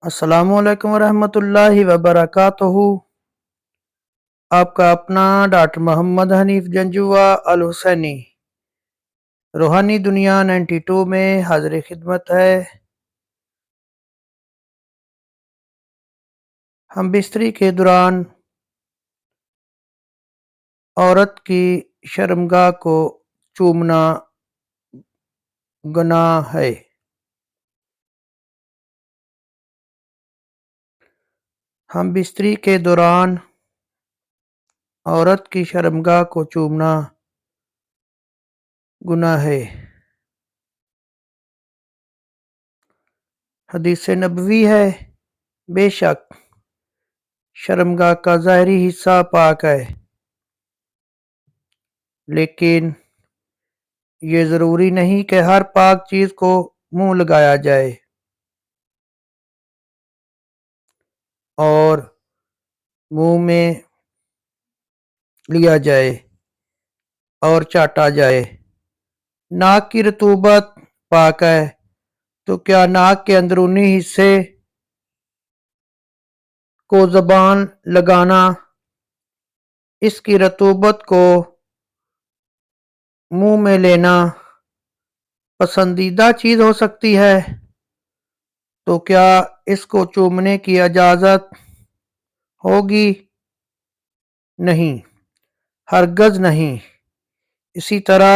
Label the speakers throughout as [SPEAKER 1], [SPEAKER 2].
[SPEAKER 1] अस्सलामु अलैकुम वरहमतुल्लाहि वबरकातुहू। आपका अपना डॉक्टर मोहम्मद हनीफ जंजुआ अल हुसैनी रूहानी दुनिया 92 में हाजिर खिदमत है। हम बिस्तरी के दौरान औरत की शर्मगाह को चूमना गुनाह है। हम बिस्तरी के दौरान औरत की शर्मगाह को चूमना गुनाह है। हदीस नबवी है, बेशक शर्मगाह का ज़ाहिरी हिस्सा पाक है, लेकिन ये ज़रूरी नहीं कि हर पाक चीज़ को मुंह लगाया जाए और मुंह में लिया जाए और चाटा जाए। नाक की रतूबत पाक है, तो क्या नाक के अंदरूनी हिस्से को ज़बान लगाना इसकी रतूबत को मुंह में लेना पसंदीदा चीज़ हो सकती है? तो क्या इसको चूमने की इजाज़त होगी? नहीं, हरगज़ नहीं। इसी तरह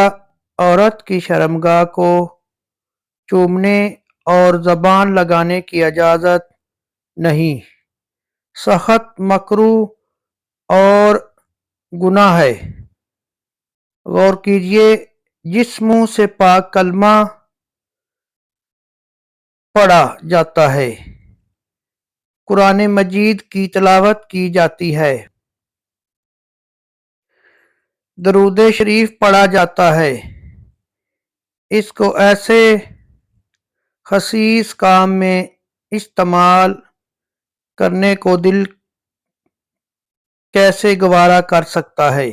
[SPEAKER 1] औरत की शर्मगाह को चूमने और ज़बान लगाने की इजाज़त नहीं, सख्त मकरूह और गुनाह है। गौर कीजिए, जिस मुंह से पाक कलमा पढ़ा जाता है, कुरान मजीद की तिलावत की जाती है, दरूद शरीफ पढ़ा जाता है, इसको ऐसे खसीस काम में इस्तेमाल करने को दिल कैसे गवारा कर सकता है?